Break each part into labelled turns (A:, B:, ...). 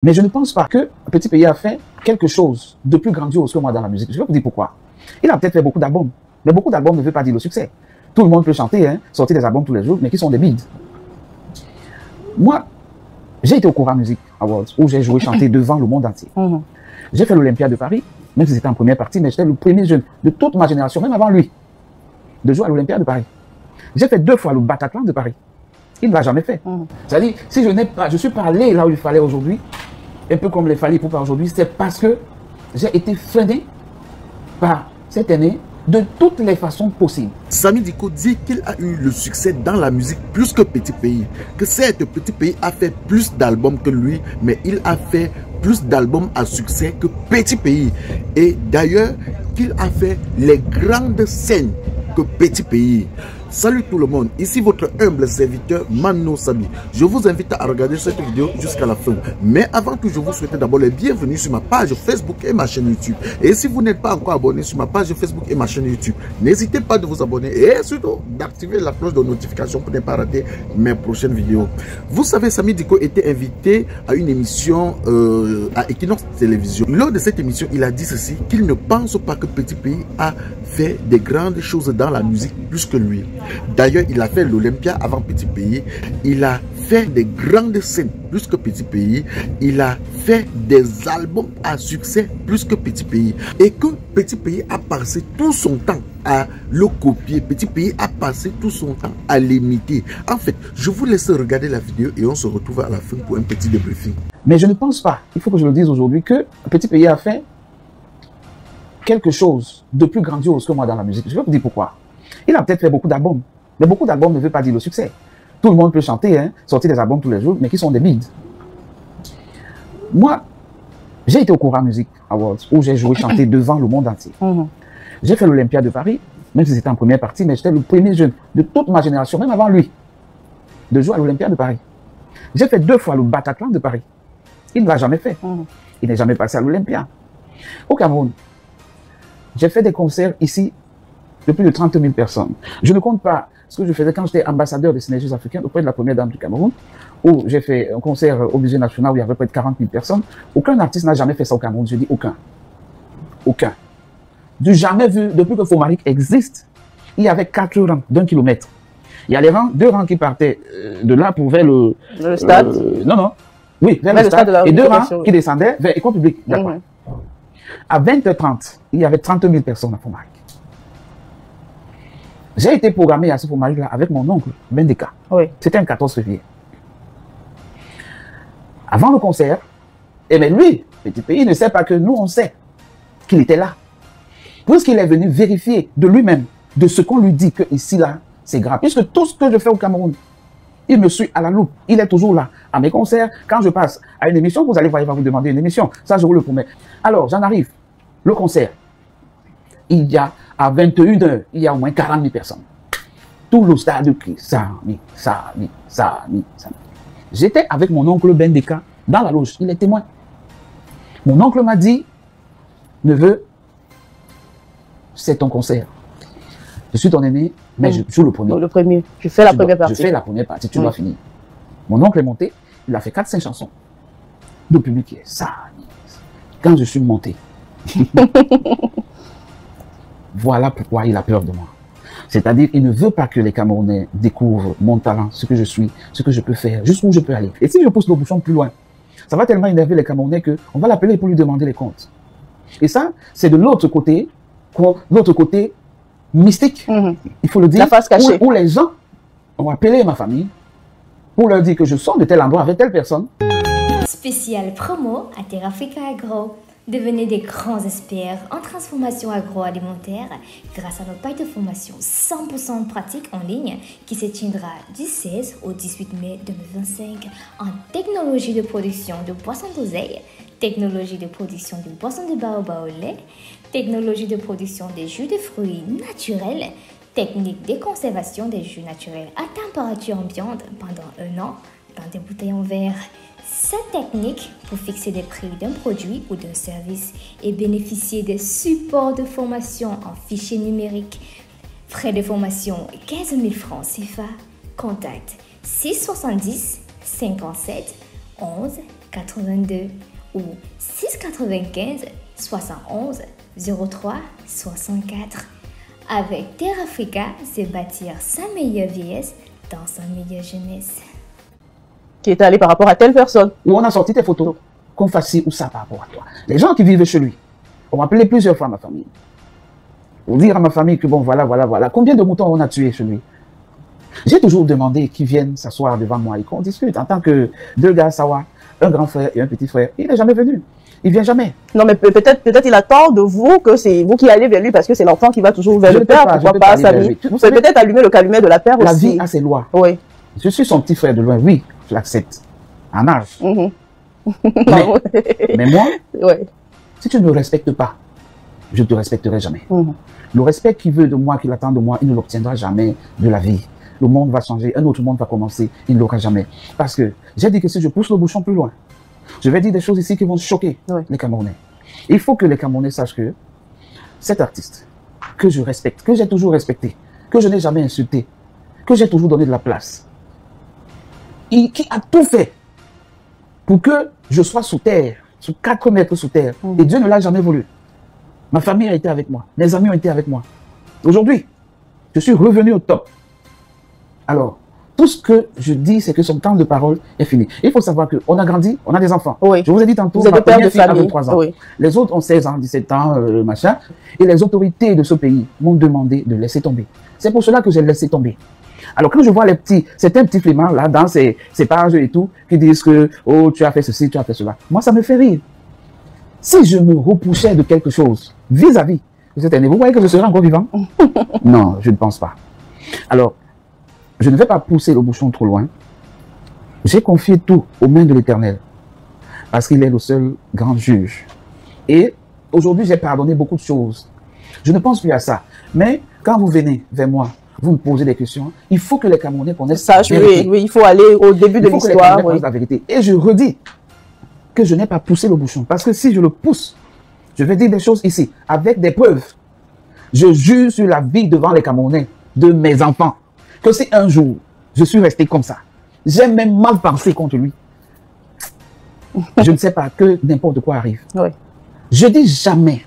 A: Mais je ne pense pas que Petit Pays a fait quelque chose de plus grandiose que moi dans la musique. Je vais vous dire pourquoi. Il a peut-être fait beaucoup d'albums, mais beaucoup d'albums ne veut pas dire le succès. Tout le monde peut chanter, hein, sortir des albums tous les jours, mais qui sont des bides. Moi, j'ai été au Cora Music Awards, où j'ai joué chanter devant le monde entier. J'ai fait l'Olympia de Paris, même si c'était en première partie, mais j'étais le premier jeune de toute ma génération, même avant lui, de jouer à l'Olympia de Paris. J'ai fait 2 fois le Bataclan de Paris. Il ne l'a jamais fait. C'est-à-dire, si je suis pas allé là où il fallait aujourd'hui, un peu comme les fallait pour pas aujourd'hui, c'est parce que j'ai été freiné par cette année de toutes les façons possibles.
B: Samy Diko dit qu'il a eu le succès dans la musique plus que Petit Pays. Que certes, Petit Pays a fait plus d'albums que lui, mais il a fait plus d'albums à succès que Petit Pays. Et d'ailleurs, qu'il a fait les grandes scènes que Petit Pays. Salut tout le monde, ici votre humble serviteur Mano Sabi. Je vous invite à regarder cette vidéo jusqu'à la fin. Mais avant tout, je vous souhaite d'abord les bienvenus sur ma page Facebook et ma chaîne YouTube. Et si vous n'êtes pas encore abonné sur ma page Facebook et ma chaîne YouTube, n'hésitez pas de vous abonner et surtout d'activer la cloche de notification pour ne pas rater mes prochaines vidéos. Vous savez, Samy Diko était invité à une émission à Equinox Télévision. Lors de cette émission, il a dit ceci, qu'il ne pense pas que Petit Pays a fait des grandes choses dans la musique plus que lui. D'ailleurs, il a fait l'Olympia avant Petit Pays. Il a fait des grandes scènes plus que Petit Pays. Il a fait des albums à succès plus que Petit Pays. Et que Petit Pays a passé tout son temps à le copier. Petit Pays a passé tout son temps à l'imiter. En fait, je vous laisse regarder la vidéo et on se retrouve à la fin pour un petit débriefing.
A: Mais je ne pense pas, il faut que je le dise aujourd'hui, que Petit Pays a fait quelque chose de plus grandiose que moi dans la musique. Je vais vous dire pourquoi. Il a peut-être fait beaucoup d'albums, mais beaucoup d'albums ne veut pas dire le succès. Tout le monde peut chanter, hein, sortir des albums tous les jours, mais qui sont des bides. Moi, j'ai été au Cora Music Awards, où j'ai joué chanter devant le monde entier. J'ai fait l'Olympia de Paris, même si c'était en première partie, mais j'étais le premier jeune de toute ma génération, même avant lui, de jouer à l'Olympia de Paris. J'ai fait 2 fois le Bataclan de Paris. Il ne l'a jamais fait. Il n'est jamais passé à l'Olympia. Au Cameroun, j'ai fait des concerts ici de plus de 30 000 personnes. Je ne compte pas ce que je faisais quand j'étais ambassadeur des synergies africaines auprès de la première dame du Cameroun, où j'ai fait un concert au musée national où il y avait près de 40 000 personnes. Aucun artiste n'a jamais fait ça au Cameroun. Je dis aucun. Aucun. Du jamais vu, depuis que Fomaric existe, il y avait 4 rangs d'1 kilomètre. Il y a les rangs, 2 rangs qui partaient de là pour vers le stade. Non. Oui, vers le stade. Et 2 rangs qui descendaient vers l'école publique. D'accord. À 20h30, il y avait 30 000 personnes à Fomaric. J'ai été programmé à ce Fomaric-là avec mon oncle, Bendeka. C'était un 14 février. Avant le concert, mais lui, Petit Pays, ne sait pas que nous, on sait qu'il était là. Puisqu'il est venu vérifier de lui-même, de ce qu'on lui dit que ici, là, c'est grave. Puisque tout ce que je fais au Cameroun, il me suit à la loupe. Il est toujours là. À mes concerts, quand je passe à une émission, vous allez voir, il va vous demander une émission. Ça, je vous le promets. Alors, j'en arrive. Le concert. Il y a, à 21h, il y a au moins 40 000 personnes. Tout le stade crie Samy, Samy, Samy, Samy. J'étais avec mon oncle Bendeka dans la loge. Il est témoin. Mon oncle m'a dit, neveu, c'est ton concert. Je suis ton aîné, mais je joue le premier.
C: Le premier. Je fais la première partie.
A: Je fais la première partie, tu dois finir. Mon oncle est monté, il a fait 4-5 chansons. Le public est ça. Quand je suis monté, voilà pourquoi il a peur de moi. C'est-à-dire, il ne veut pas que les Camerounais découvrent mon talent, ce que je suis, ce que je peux faire, jusqu'où je peux aller. Et si je pousse le bouchon plus loin, ça va tellement énerver les Camerounais qu'on va l'appeler pour lui demander les comptes. Et ça, c'est de l'autre côté mystique, il faut le dire,
C: la face cachée.
A: Où les gens ont appelé ma famille pour leur dire que je sors de tel endroit avec telle personne.
D: Spécial promo à Terrafrica Agro. Devenez des grands experts en transformation agroalimentaire grâce à notre paille de formation 100% pratique en ligne qui se tiendra du 16 au 18 mai 2025 en technologie de production de boissons d'oseille, technologie de production de boissons de baobab au lait, technologie de production des jus de fruits naturels, technique de conservation des jus naturels à température ambiante pendant 1 an dans des bouteilles en verre. Cette technique pour fixer les prix d'un produit ou d'un service et bénéficier des supports de formation en fichier numérique. Frais de formation 15 000 francs CFA. Contact 670 57 11 82 ou 695 71 03 64. Avec Terre Africa, c'est bâtir sa meilleure vieillesse dans sa meilleure jeunesse.
C: Qui est allé par rapport à telle personne.
A: Où on a sorti tes photos, qu'on fasse ci ou ça par rapport à toi. Les gens qui vivent chez lui ont appelé plusieurs fois ma famille. Pour dire à ma famille que bon, voilà. Combien de moutons on a tué chez lui? J'ai toujours demandé qu'ils viennent s'asseoir devant moi et qu'on discute en tant que deux gars sawa, un grand frère et un petit frère. Il n'est jamais venu. Il vient jamais.
C: Non, mais peut-être il attend de vous que c'est vous qui allez vers lui parce que c'est l'enfant qui va toujours vers le père. Pourquoi pas Samy? Vous pouvez peut-être allumer le calumet de la père aussi.
A: La vie a ses lois.
C: Oui.
A: Je suis son petit frère de loin, oui, je l'accepte. En âge. Mais moi, si tu ne me respectes pas, je ne te respecterai jamais. Le respect qu'il veut de moi, qu'il attend de moi, il ne l'obtiendra jamais de la vie. Le monde va changer, un autre monde va commencer, il ne l'aura jamais. Parce que j'ai dit que si je pousse le bouchon plus loin, je vais dire des choses ici qui vont choquer les Camerounais. Il faut que les Camerounais sachent que cet artiste, que je respecte, que j'ai toujours respecté, que je n'ai jamais insulté, que j'ai toujours donné de la place, qui a tout fait pour que je sois sous terre, sous 4 mètres sous terre. Et Dieu ne l'a jamais voulu. Ma famille a été avec moi, mes amis ont été avec moi. Aujourd'hui, je suis revenu au top. Alors, tout ce que je dis, c'est que son temps de parole est fini. Il faut savoir qu'on a grandi, on a des enfants.
C: Oui.
A: Je vous ai dit tantôt,
C: ma première fille a
A: 23 ans.
C: Oui.
A: Les autres ont 16 ans, 17 ans, machin. Et les autorités de ce pays m'ont demandé de laisser tomber. C'est pour cela que j'ai laissé tomber. Alors, quand je vois certains petits flémards là, dans ces pages et tout, qui disent que, oh, tu as fait ceci, tu as fait cela. Moi, ça me fait rire. Si je me repoussais de quelque chose, vis-à-vis de cette année, vous voyez que je serais encore vivant? Non, je ne pense pas. Alors, je ne vais pas pousser le bouchon trop loin. J'ai confié tout aux mains de l'Éternel. Parce qu'il est le seul grand juge. Et aujourd'hui, j'ai pardonné beaucoup de choses. Je ne pense plus à ça. Mais quand vous venez vers moi, vous me posez des questions, il faut que les Camerounais connaissent la vérité.
C: Oui, il faut aller au début de l'histoire. Il faut que les Camerounais connaissent la vérité.
A: Et je redis que je n'ai pas poussé le bouchon. Parce que si je le pousse, je vais dire des choses ici, avec des preuves. Je jure sur la vie devant les Camerounais, de mes enfants, que si un jour, je suis resté comme ça, j'ai même mal pensé contre lui, je ne sais pas, que n'importe quoi arrive. Je dis jamais.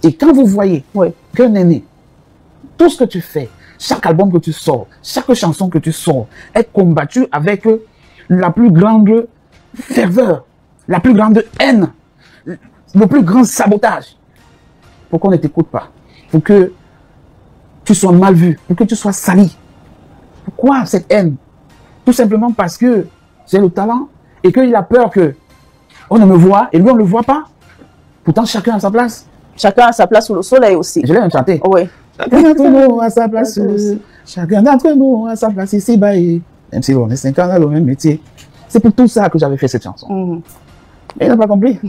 A: Et quand vous voyez qu'un aîné, tout ce que tu fais, chaque album que tu sors, chaque chanson que tu sors, est combattu avec la plus grande ferveur, la plus grande haine, le plus grand sabotage, pour qu'on ne t'écoute pas, pour que tu sois mal vu, pour que tu sois sali. Pourquoi cette haine? Tout simplement parce que j'ai le talent et qu'il a peur que on ne me voit et lui on ne le voit pas. Pourtant chacun a sa place.
C: Chacun a sa place sous le soleil aussi.
A: Je l'ai chanté.
C: Oui.
A: Chacun d'entre nous a sa place. Chacun d'entre nous a sa place ici. Même si on est 5 ans dans le même métier. C'est pour tout ça que j'avais fait cette chanson. Mais il n'a pas compris.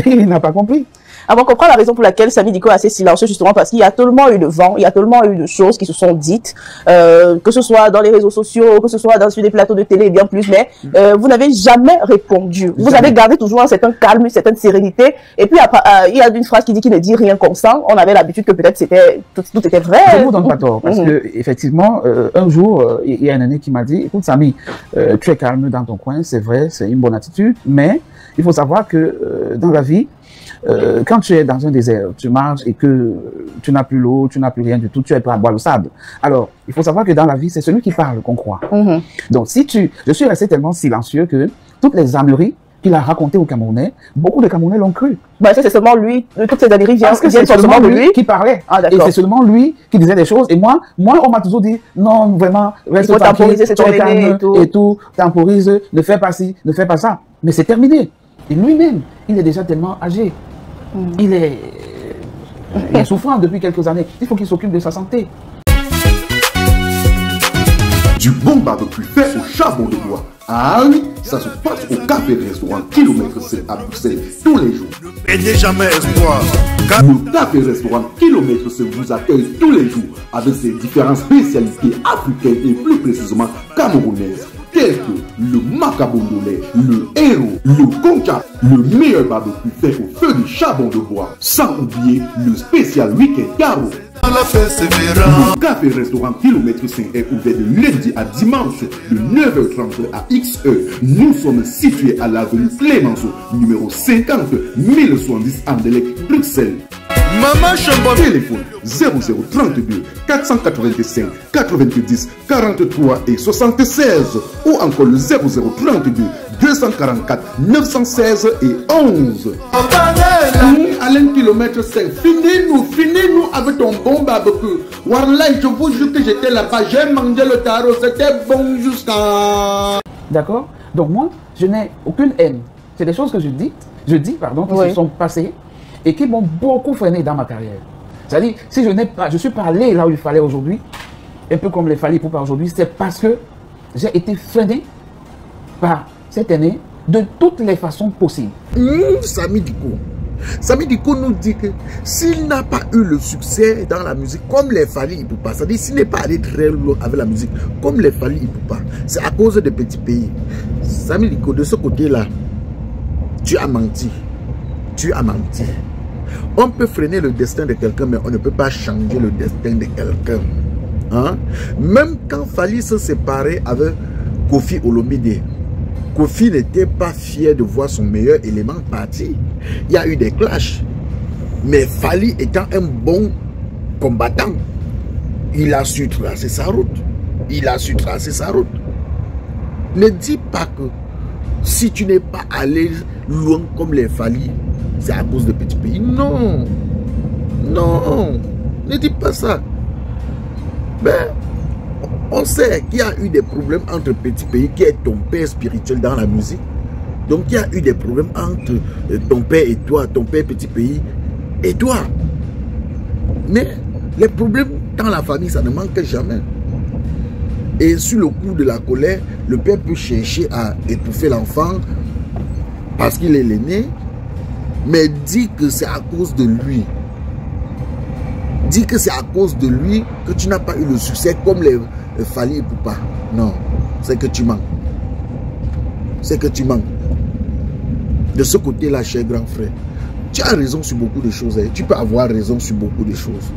A: Il n'a pas compris.
C: Avant qu'on comprenne la raison pour laquelle Samy Diko est assez silencieux, justement parce qu'il y a tellement eu de vent, il y a tellement eu de choses qui se sont dites, que ce soit dans les réseaux sociaux, que ce soit sur des plateaux de télé et bien plus, mais vous n'avez jamais répondu. Vous avez gardé toujours un certain calme, une certaine sérénité. Et puis après, il y a une phrase qui dit qu'il ne dit rien consent. On avait l'habitude que peut-être tout était vrai.
A: Je ne vous donne pas tort, parce que effectivement, un jour, il y a un aîné qui m'a dit, écoute Samy, tu es calme dans ton coin, c'est vrai, c'est une bonne attitude, mais il faut savoir que dans la vie, quand tu es dans un désert, tu marches et que tu n'as plus l'eau, tu n'as plus rien du tout, tu es prêt à boire le sable. Alors, il faut savoir que dans la vie, c'est celui qui parle qu'on croit. Donc, je suis resté tellement silencieux que toutes les âneries qu'il a racontées aux Camerounais, beaucoup de Camerounais l'ont cru.
C: Bah, ça, c'est seulement lui, toutes ces âneries viennent
A: seulement de lui qui parlait.
C: Ah,
A: et c'est seulement lui qui disait des choses. Et moi, on m'a toujours dit, non, vraiment, reste tranquille,
C: c'est ton aîné
A: et tout, temporise, ne fais pas ci, ne fais pas ça. Mais c'est terminé. Et lui-même, il est déjà tellement âgé. Il est souffrant depuis quelques années. Il faut qu'il s'occupe de sa santé.
B: Du bon barbecue fait au charbon de bois. Ah oui, ça se passe au café-restaurant Kilomètre C à Bruxelles tous les jours.
E: Ne perdez jamais espoir.
B: Le café-restaurant Kilomètre C vous accueille tous les jours avec ses différentes spécialités africaines et plus précisément camerounaises. tels que le macabondolais, le héros, le concha, le meilleur barbecue fait au feu de charbon de bois. Sans oublier le spécial week-end Garo. Le café restaurant Kilomètre 5 est ouvert de lundi à dimanche de 9h30 à XE. Nous sommes situés à l'avenue Clémenceau, numéro 50 1070 Anderlecht, Bruxelles.
E: Maman Chambon.
B: Téléphone 0032 485 90 43 et 76 ou encore le 0032 244 916 et 11. Alain Kilomètre 5, finis-nous avec ton bon barbecue. Warlai, je vous jure que j'étais là-bas, j'ai mangé le tarot, c'était bon jusqu'à...
A: D'accord? Donc moi, je n'ai aucune haine. C'est des choses que je dis, qui se sont passées et qui m'ont beaucoup freiné dans ma carrière. C'est-à-dire, si je suis pas allé là où il fallait aujourd'hui, un peu comme les Fally Ipupa aujourd'hui, c'est parce que j'ai été freiné par cette année de toutes les façons possibles.
B: Samy Diko nous dit que s'il n'a pas eu le succès dans la musique comme les Fally Ipupa, c'est-à-dire s'il n'est pas allé très loin avec la musique comme les Fally Ipupa, c'est à cause des petits pays. Samy Diko, de ce côté-là, tu as menti. Tu as menti. On peut freiner le destin de quelqu'un, mais on ne peut pas changer le destin de quelqu'un. Hein? Même quand Fally se séparait avec Kofi Olomide, Kofi n'était pas fier de voir son meilleur élément partir. Il y a eu des clashs. Mais Fally étant un bon combattant, il a su tracer sa route. Ne dis pas que si tu n'es pas allé loin comme les Fally, c'est à cause de petits pays. Non. Non. Ne dis pas ça. Ben, on sait qu'il y a eu des problèmes entre petits pays qui est ton père spirituel dans la musique. Donc il y a eu des problèmes entre ton père et toi, ton père petit pays et toi. Mais les problèmes dans la famille, ça ne manque jamais. Et sur le coup de la colère, le père peut chercher à étouffer l'enfant parce qu'il est l'aîné, mais dit que c'est à cause de lui. Dis que c'est à cause de lui que tu n'as pas eu le succès comme les Fally Ipupa. Non, c'est que tu manques. C'est que tu manques. De ce côté-là, cher grand frère, tu as raison sur beaucoup de choses. Hein. Tu peux avoir raison sur beaucoup de choses.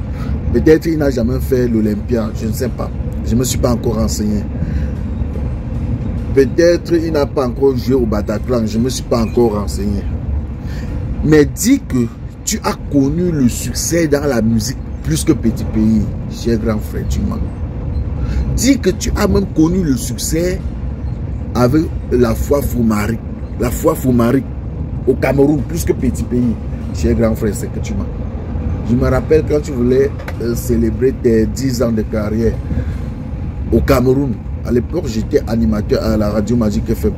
B: Peut-être il n'a jamais fait l'Olympia, je ne sais pas. Je ne me suis pas encore renseigné. Peut-être il n'a pas encore joué au Bataclan, je ne me suis pas encore renseigné. Mais dis que tu as connu le succès dans la musique plus que petit pays, cher grand frère, tu manques. Dis que tu as même connu le succès avec la foi Foumari. La foi Foumari au Cameroun, plus que petit pays, cher grand frère, c'est que tu manques. Je me rappelle quand tu voulais célébrer tes 10 ans de carrière au Cameroun. À l'époque, j'étais animateur à la radio Magique FM.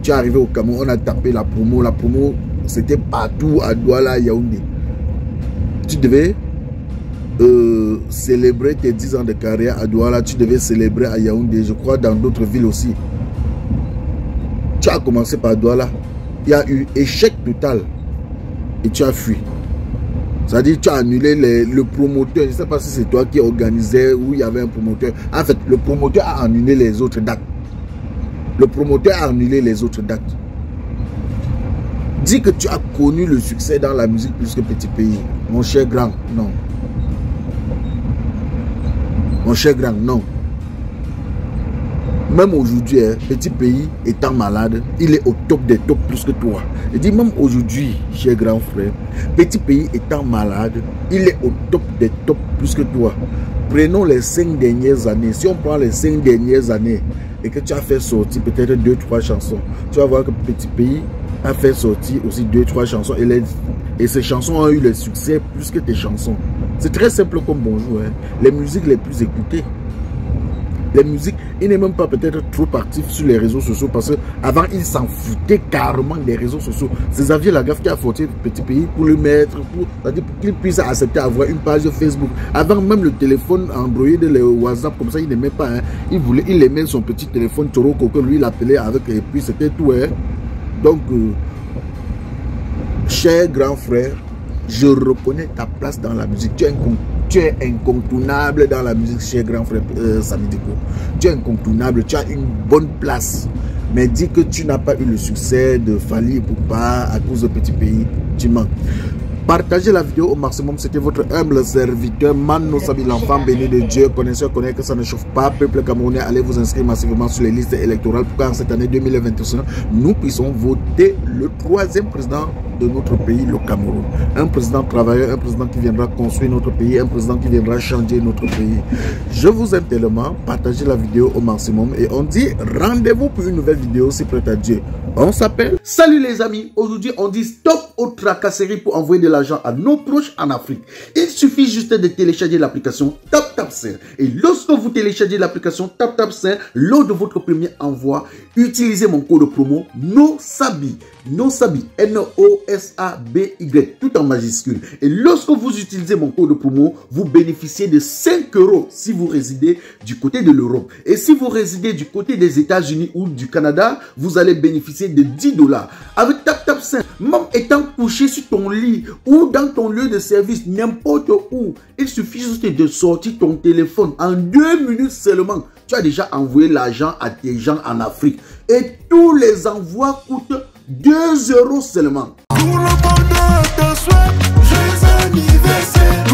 B: Tu es arrivé au Cameroun, on a tapé la promo. La promo, c'était partout à Douala, Yaoundé. Tu devais célébrer tes 10 ans de carrière à Douala, tu devais célébrer à Yaoundé, je crois dans d'autres villes aussi. Tu as commencé par Douala, il y a eu échec total et tu as fui. C'est-à-dire tu as annulé le promoteur, je ne sais pas si c'est toi qui organisais ou il y avait un promoteur. En fait, le promoteur a annulé les autres dates. Dis que tu as connu le succès dans la musique plus que petit pays. Mon cher grand, non. Mon cher grand, non. Même aujourd'hui, petit pays étant malade, il est au top des tops plus que toi. Je dis même aujourd'hui, cher grand frère, petit pays étant malade, il est au top des tops plus que toi. Prenons les 5 dernières années. Si on prend les 5 dernières années et que tu as fait sortir peut-être 2-3 chansons, tu vas voir que petit pays a fait sortir aussi 2-3 chansons et ces chansons ont eu le succès plus que tes chansons. C'est très simple comme bonjour. Hein. Les musiques les plus écoutées. Les musiques, il n'est même pas peut-être trop actif sur les réseaux sociaux parce qu'avant il s'en foutait carrément des réseaux sociaux. C'est Xavier Lagaffe qui a forcé petit pays pour le mettre, pour qu'il puisse accepter avoir une page Facebook. Avant même le téléphone Android, le WhatsApp, comme ça il n'aimait pas. Hein. Il aimait son petit téléphone Toroko que lui il appelait avec et puis c'était tout. Hein. Donc, cher grand frère, je reconnais ta place dans la musique. Tu tu es incontournable dans la musique chez grand frère Samy Diko. Tu es incontournable, tu as une bonne place. Mais dis que tu n'as pas eu le succès de Fally Ipupa à cause de Petit Pays, tu mens. Partagez la vidéo au maximum. C'était votre humble serviteur Mano Sabi, l'enfant béni de Dieu. Connaisseur connaît que ça ne chauffe pas. Peuple camerounais, allez vous inscrire massivement sur les listes électorales pour qu'en cette année 2021, nous puissions voter le 3e président de notre pays, le Cameroun. Un président travailleur, un président qui viendra construire notre pays, un président qui viendra changer notre pays. Je vous aime tellement. Partagez la vidéo au maximum et on dit rendez-vous pour une nouvelle vidéo si prête à Dieu. On s'appelle. Salut les amis. Aujourd'hui, on dit stop aux tracasseries pour envoyer de l'argent à nos proches en Afrique. Il suffit juste de télécharger l'application TapTapSend. Et lorsque vous téléchargez l'application TapTapSend, lors de votre premier envoi, utilisez mon code promo NOSABI. NOSABI, N-O-S-A-B-Y, tout en majuscule. Et lorsque vous utilisez mon code promo, vous bénéficiez de 5 € si vous résidez du côté de l'Europe. Et si vous résidez du côté des États-Unis ou du Canada, vous allez bénéficier de 10 $. Avec TapTapSend, même étant couché sur ton lit ou dans ton lieu de service, n'importe où, il suffit juste de sortir ton téléphone. En 2 minutes seulement, tu as déjà envoyé l'argent à tes gens en Afrique. Et tous les envois coûtent 2 € seulement. Pour le bonheur de soi, joyeux anniversaire.